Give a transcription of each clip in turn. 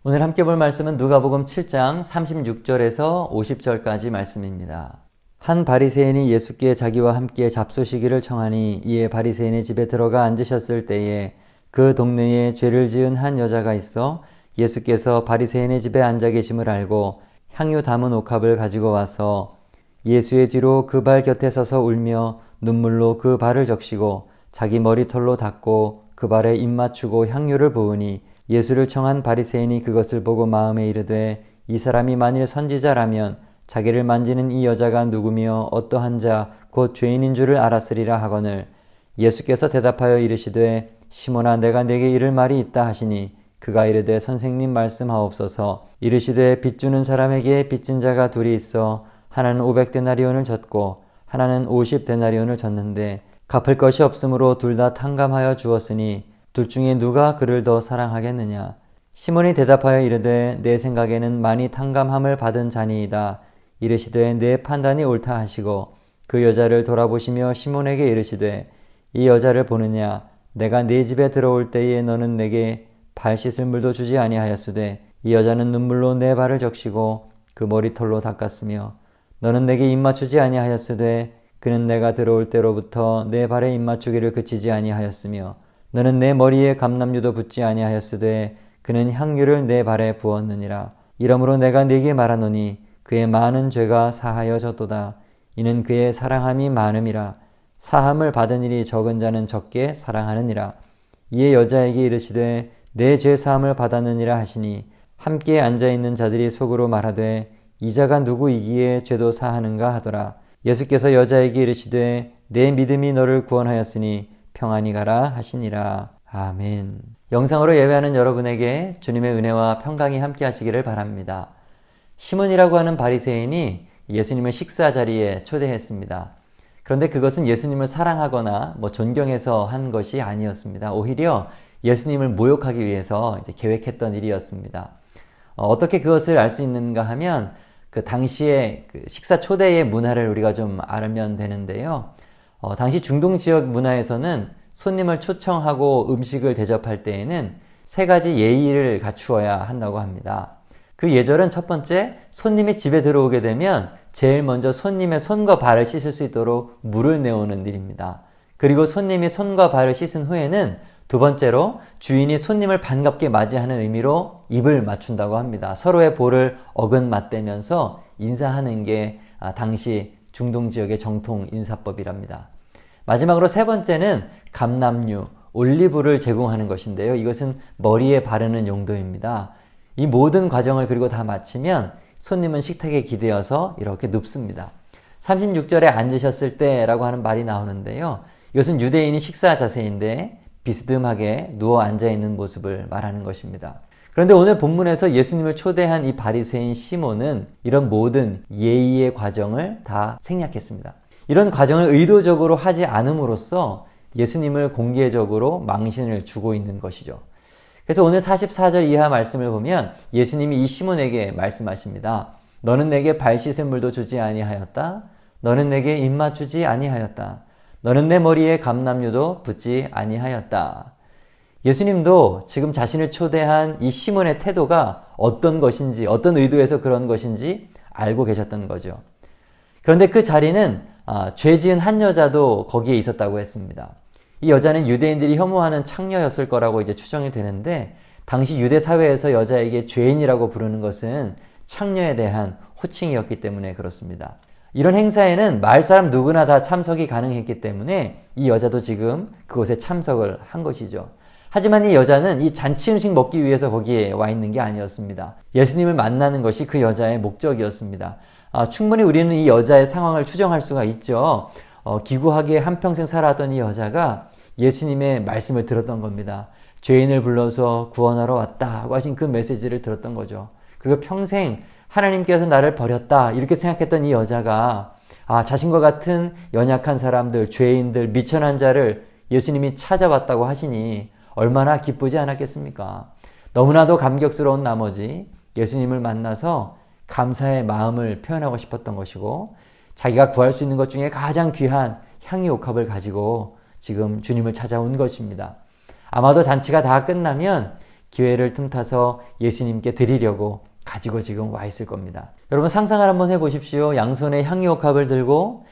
오늘 함께 볼 말씀은 누가복음 7장 36절에서 50절까지 말씀입니다. 한 바리새인이 예수께 자기와 함께 잡수시기를 청하니 이에 바리새인의 집에 들어가 앉으셨을 때에 그 동네에 죄를 지은 한 여자가 있어 예수께서 바리새인의 집에 앉아 계심을 알고 향유 담은 옥합을 가지고 와서 예수의 뒤로 그 발 곁에 서서 울며 눈물로 그 발을 적시고 자기 머리털로 닦고 그 발에 입 맞추고 향유를 부으니 예수를 청한 바리새인이 그것을 보고 마음에 이르되 이 사람이 만일 선지자라면 자기를 만지는 이 여자가 누구며 어떠한 자 곧 죄인인 줄을 알았으리라 하거늘 예수께서 대답하여 이르시되 시몬아 내가 네게 이를 말이 있다 하시니 그가 이르되 선생님 말씀하옵소서. 이르시되 빚 주는 사람에게 빚진 자가 둘이 있어 하나는 500데나리온을 졌고 하나는 50데나리온을 졌는데 갚을 것이 없으므로 둘 다 탕감하여 주었으니 둘 중에 누가 그를 더 사랑하겠느냐. 시몬이 대답하여 이르되 내 생각에는 많이 탕감함을 받은 자니이다. 이르시되 내 판단이 옳다 하시고 그 여자를 돌아보시며 시몬에게 이르시되 이 여자를 보느냐. 내가 네 집에 들어올 때에 너는 내게 발 씻을 물도 주지 아니하였으되 이 여자는 눈물로 내 발을 적시고 그 머리털로 닦았으며 너는 내게 입 맞추지 아니하였으되 그는 내가 들어올 때로부터 내 발에 입 맞추기를 그치지 아니하였으며 너는 내 머리에 감람유도 붓지 아니하였으되 그는 향유를 내 발에 부었느니라. 이러므로 내가 네게 말하노니 그의 많은 죄가 사하여졌도다. 이는 그의 사랑함이 많음이라. 사함을 받은 일이 적은 자는 적게 사랑하느니라. 이에 여자에게 이르시되 내 죄 사함을 받았느니라 하시니 함께 앉아있는 자들이 속으로 말하되 이 자가 누구이기에 죄도 사하는가 하더라. 예수께서 여자에게 이르시되 내 믿음이 너를 구원하였으니 평안히 가라 하시니라. 아멘. 영상으로 예배하는 여러분에게 주님의 은혜와 평강이 함께 하시기를 바랍니다. 시몬이라고 하는 바리새인이 예수님을 식사 자리에 초대했습니다. 그런데 그것은 예수님을 사랑하거나 존경해서 한 것이 아니었습니다. 오히려 예수님을 모욕하기 위해서 계획했던 일이었습니다. 어떻게 그것을 알 수 있는가 하면 그 당시의 그 식사 초대의 문화를 우리가 좀 알면 되는데요. 당시 중동 지역 문화에서는 손님을 초청하고 음식을 대접할 때에는 세 가지 예의를 갖추어야 한다고 합니다. 그 예절은 첫 번째, 손님이 집에 들어오게 되면 제일 먼저 손님의 손과 발을 씻을 수 있도록 물을 내오는 일입니다. 그리고 손님이 손과 발을 씻은 후에는 두 번째로 주인이 손님을 반갑게 맞이하는 의미로 입을 맞춘다고 합니다. 서로의 볼을 어긋맞대면서 인사하는 게 당시 중동 지역의 정통 인사법이랍니다. 마지막으로 세 번째는 감람유, 올리브를 제공하는 것인데요. 이것은 머리에 바르는 용도입니다. 이 모든 과정을 그리고 다 마치면 손님은 식탁에 기대어서 이렇게 눕습니다. 36절에 앉으셨을 때라고 하는 말이 나오는데요. 이것은 유대인이 식사 자세인데 비스듬하게 누워 앉아있는 모습을 말하는 것입니다. 그런데 오늘 본문에서 예수님을 초대한 이 바리새인 시몬은 이런 모든 예의의 과정을 다 생략했습니다. 이런 과정을 의도적으로 하지 않음으로써 예수님을 공개적으로 망신을 주고 있는 것이죠. 그래서 오늘 44절 이하 말씀을 보면 예수님이 이 시몬에게 말씀하십니다. 너는 내게 발 씻을 물도 주지 아니하였다. 너는 내게 입 맞추지 아니하였다. 너는 내 머리에 감람유도 붓지 아니하였다. 예수님도 지금 자신을 초대한 이 시몬의 태도가 어떤 것인지, 어떤 의도에서 그런 것인지 알고 계셨던 거죠. 그런데 그 자리는 죄 지은 한 여자도 거기에 있었다고 했습니다. 이 여자는 유대인들이 혐오하는 창녀였을 거라고 추정이 되는데 당시 유대 사회에서 여자에게 죄인이라고 부르는 것은 창녀에 대한 호칭이었기 때문에 그렇습니다. 이런 행사에는 마을 사람 누구나 다 참석이 가능했기 때문에 이 여자도 지금 그곳에 참석을 한 것이죠. 하지만 이 여자는 이 잔치 음식 먹기 위해서 거기에 와 있는 게 아니었습니다. 예수님을 만나는 것이 그 여자의 목적이었습니다. 충분히 우리는 이 여자의 상황을 추정할 수가 있죠. 기구하게 한평생 살아왔던 이 여자가 예수님의 말씀을 들었던 겁니다. 죄인을 불러서 구원하러 왔다고 하신 그 메시지를 들었던 거죠. 그리고 평생 하나님께서 나를 버렸다 이렇게 생각했던 이 여자가 자신과 같은 연약한 사람들, 죄인들, 미천한 자를 예수님이 찾아왔다고 하시니 얼마나 기쁘지 않았겠습니까? 너무나도 감격스러운 나머지 예수님을 만나서 감사의 마음을 표현하고 싶었던 것이고 자기가 구할 수 있는 것 중에 가장 귀한 향유 옥합을 가지고 지금 주님을 찾아온 것입니다. 아마도 잔치가 다 끝나면 기회를 틈타서 예수님께 드리려고 가지고 지금 와 있을 겁니다. 여러분 상상을 한번 해보십시오. 양손에 향유옥합을 들고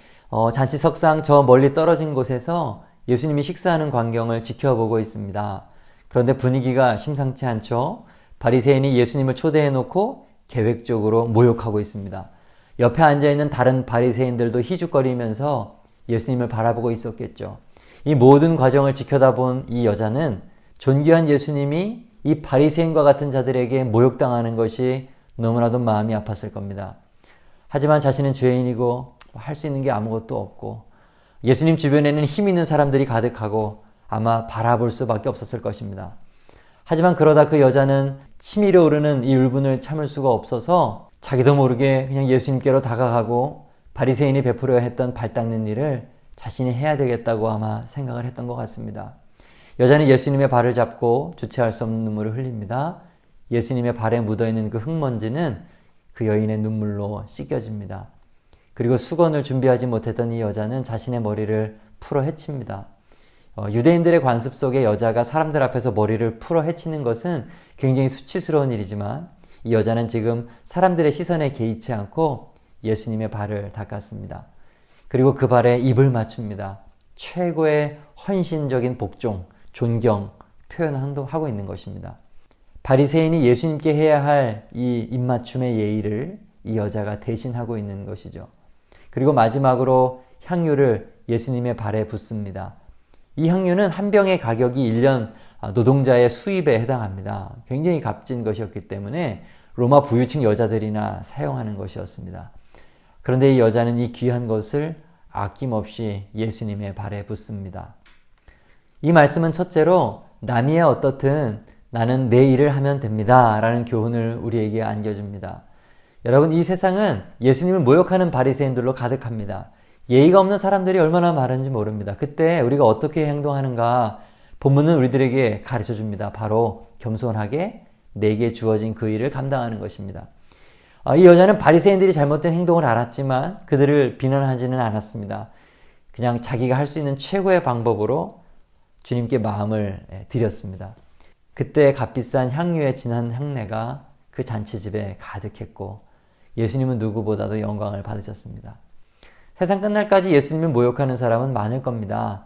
잔치석상 저 멀리 떨어진 곳에서 예수님이 식사하는 광경을 지켜보고 있습니다. 그런데 분위기가 심상치 않죠. 바리새인이 예수님을 초대해놓고 계획적으로 모욕하고 있습니다. 옆에 앉아있는 다른 바리새인들도 희죽거리면서 예수님을 바라보고 있었겠죠. 이 모든 과정을 지켜다본 이 여자는 존귀한 예수님이 이 바리새인과 같은 자들에게 모욕당하는 것이 너무나도 마음이 아팠을 겁니다. 하지만 자신은 죄인이고 할 수 있는 게 아무것도 없고 예수님 주변에는 힘 있는 사람들이 가득하고 아마 바라볼 수밖에 없었을 것입니다. 하지만 그러다 그 여자는 치밀어 오르는 이 울분을 참을 수가 없어서 자기도 모르게 그냥 예수님께로 다가가고 바리새인이 베풀어야 했던 발 닦는 일을 자신이 해야 되겠다고 아마 생각을 했던 것 같습니다. 여자는 예수님의 발을 잡고 주체할 수 없는 눈물을 흘립니다. 예수님의 발에 묻어있는 그 흙먼지는 그 여인의 눈물로 씻겨집니다. 그리고 수건을 준비하지 못했던 이 여자는 자신의 머리를 풀어 헤칩니다. 유대인들의 관습 속에 여자가 사람들 앞에서 머리를 풀어 헤치는 것은 굉장히 수치스러운 일이지만 이 여자는 지금 사람들의 시선에 개의치 않고 예수님의 발을 닦았습니다. 그리고 그 발에 입을 맞춥니다. 최고의 헌신적인 복종, 존경, 표현하고 있는 것입니다. 바리새인이 예수님께 해야 할 이 입맞춤의 예의를 이 여자가 대신하고 있는 것이죠. 그리고 마지막으로 향유를 예수님의 발에 붓습니다. 이 향유는 한 병의 가격이 1년 노동자의 수입에 해당합니다. 굉장히 값진 것이었기 때문에 로마 부유층 여자들이나 사용하는 것이었습니다. 그런데 이 여자는 이 귀한 것을 아낌없이 예수님의 발에 붓습니다. 이 말씀은 첫째로 남이야 어떻든 나는 내 일을 하면 됩니다 라는 교훈을 우리에게 안겨줍니다. 여러분 이 세상은 예수님을 모욕하는 바리새인들로 가득합니다. 예의가 없는 사람들이 얼마나 많은지 모릅니다. 그때 우리가 어떻게 행동하는가 본문은 우리들에게 가르쳐줍니다. 바로 겸손하게 내게 주어진 그 일을 감당하는 것입니다. 이 여자는 바리새인들이 잘못된 행동을 알았지만 그들을 비난하지는 않았습니다. 그냥 자기가 할 수 있는 최고의 방법으로 주님께 마음을 드렸습니다. 그때 값비싼 향유의 진한 향내가 그 잔치집에 가득했고 예수님은 누구보다도 영광을 받으셨습니다. 세상 끝날까지 예수님을 모욕하는 사람은 많을 겁니다.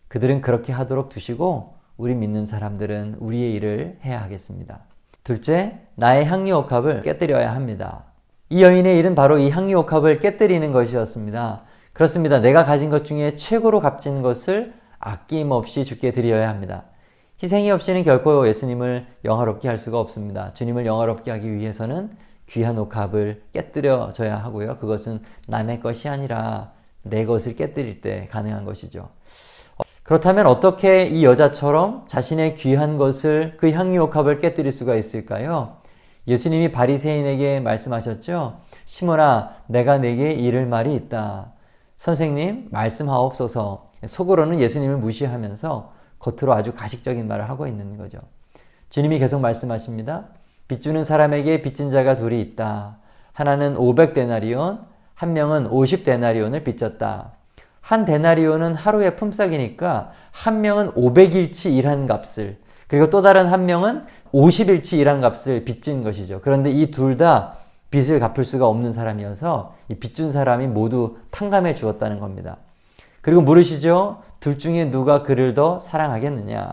그들은 그렇게 하도록 두시고 우리 믿는 사람들은 우리의 일을 해야 하겠습니다. 둘째, 나의 향유옥합을 깨뜨려야 합니다. 이 여인의 일은 바로 이 향유옥합을 깨뜨리는 것이었습니다. 그렇습니다. 내가 가진 것 중에 최고로 값진 것을 아낌없이 주께 드려야 합니다. 희생이 없이는 결코 예수님을 영화롭게 할 수가 없습니다. 주님을 영화롭게 하기 위해서는 귀한 옥합을 깨뜨려줘야 하고요. 그것은 남의 것이 아니라 내 것을 깨뜨릴 때 가능한 것이죠. 그렇다면 어떻게 이 여자처럼 자신의 귀한 것을 그 향유옥합을 깨뜨릴 수가 있을까요? 예수님이 바리새인에게 말씀하셨죠. 시몬아, 내가 네게 이를 말이 있다. 선생님, 말씀하옵소서. 속으로는 예수님을 무시하면서 겉으로 아주 가식적인 말을 하고 있는 거죠. 주님이 계속 말씀하십니다. 빚주는 사람에게 빚진 자가 둘이 있다. 하나는 500데나리온, 한 명은 50데나리온을 빚졌다. 한 데나리온은 하루의 품삯이니까 한 명은 500일치 일한 값을, 그리고 또 다른 한 명은 50일치 일한 값을 빚진 것이죠. 그런데 이 둘 다 빚을 갚을 수가 없는 사람이어서 이 빚준 사람이 모두 탕감해 주었다는 겁니다. 그리고 물으시죠. 둘 중에 누가 그를 더 사랑하겠느냐?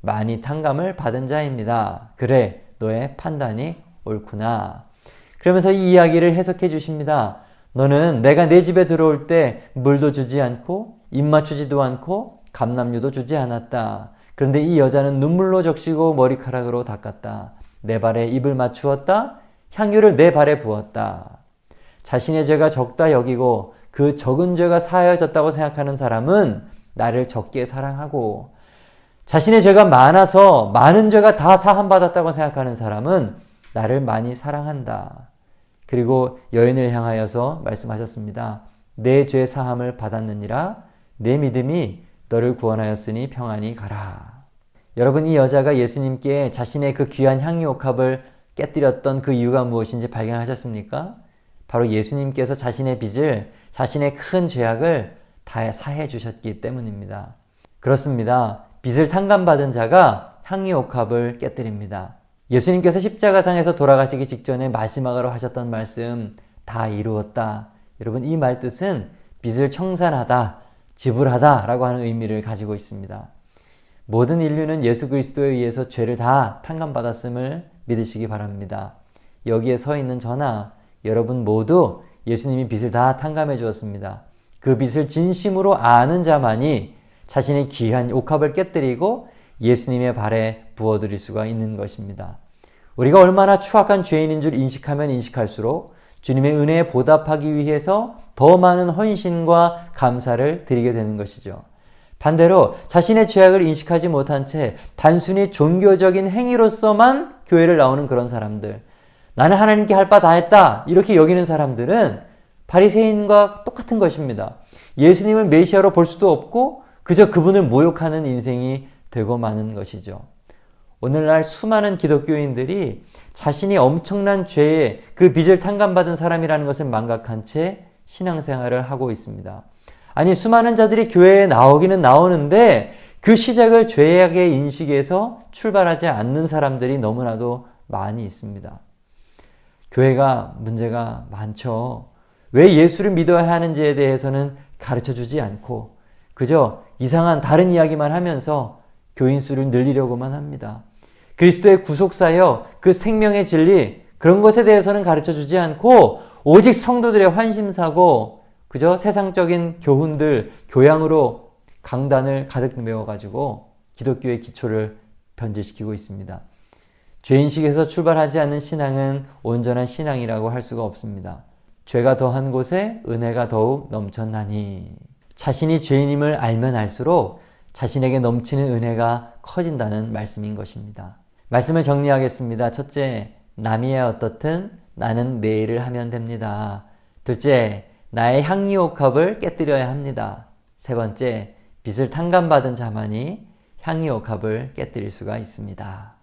많이 탕감을 받은 자입니다. 그래, 너의 판단이 옳구나. 그러면서 이 이야기를 해석해 주십니다. 너는 내가 내 집에 들어올 때 물도 주지 않고 입 맞추지도 않고 감람유도 주지 않았다. 그런데 이 여자는 눈물로 적시고 머리카락으로 닦았다. 내 발에 입을 맞추었다. 향유를 내 발에 부었다. 자신의 죄가 적다 여기고 그 적은 죄가 사하여졌다고 생각하는 사람은 나를 적게 사랑하고, 자신의 죄가 많아서 많은 죄가 다 사함받았다고 생각하는 사람은 나를 많이 사랑한다. 그리고 여인을 향하여서 말씀하셨습니다. 내 죄 사함을 받았느니라. 내 믿음이 너를 구원하였으니 평안히 가라. 여러분, 이 여자가 예수님께 자신의 그 귀한 향유옥합을 깨뜨렸던 그 이유가 무엇인지 발견하셨습니까? 바로 예수님께서 자신의 빚을, 자신의 큰 죄악을 다 사해 주셨기 때문입니다. 그렇습니다. 빚을 탕감받은 자가 향유옥합을 깨뜨립니다. 예수님께서 십자가상에서 돌아가시기 직전에 마지막으로 하셨던 말씀, 다 이루었다. 여러분, 이 말 뜻은 빚을 청산하다, 지불하다 라고 하는 의미를 가지고 있습니다. 모든 인류는 예수 그리스도에 의해서 죄를 다 탕감받았음을 믿으시기 바랍니다. 여기에 서 있는 저나 여러분 모두 예수님이 빚을 다 탕감해 주었습니다. 그 빚을 진심으로 아는 자만이 자신의 귀한 옥합을 깨뜨리고 예수님의 발에 부어드릴 수가 있는 것입니다. 우리가 얼마나 추악한 죄인인 줄 인식하면 인식할수록 주님의 은혜에 보답하기 위해서 더 많은 헌신과 감사를 드리게 되는 것이죠. 반대로 자신의 죄악을 인식하지 못한 채 단순히 종교적인 행위로서만 교회를 나오는 그런 사람들, 나는 하나님께 할 바 다 했다 이렇게 여기는 사람들은 바리새인과 똑같은 것입니다. 예수님을 메시아로 볼 수도 없고 그저 그분을 모욕하는 인생이 되고 마는 것이죠. 오늘날 수많은 기독교인들이 자신이 엄청난 죄에 그 빚을 탕감받은 사람이라는 것을 망각한 채 신앙생활을 하고 있습니다. 아니, 수많은 자들이 교회에 나오기는 나오는데 그 시작을 죄악의 인식에서 출발하지 않는 사람들이 너무나도 많이 있습니다. 교회가 문제가 많죠. 왜 예수를 믿어야 하는지에 대해서는 가르쳐주지 않고 그저 이상한 다른 이야기만 하면서 교인 수를 늘리려고만 합니다. 그리스도의 구속사여, 그 생명의 진리, 그런 것에 대해서는 가르쳐주지 않고 오직 성도들의 환심사고 그저 세상적인 교훈들, 교양으로 강단을 가득 메워가지고 기독교의 기초를 변질시키고 있습니다. 죄인식에서 출발하지 않는 신앙은 온전한 신앙이라고 할 수가 없습니다. 죄가 더한 곳에 은혜가 더욱 넘쳤나니. 자신이 죄인임을 알면 알수록 자신에게 넘치는 은혜가 커진다는 말씀인 것입니다. 말씀을 정리하겠습니다. 첫째, 남이야 어떻든 나는 내 일을 하면 됩니다. 둘째, 나의 향유옥합을 깨뜨려야 합니다. 세 번째, 빚을 탕감받은 자만이 향유옥합을 깨뜨릴 수가 있습니다.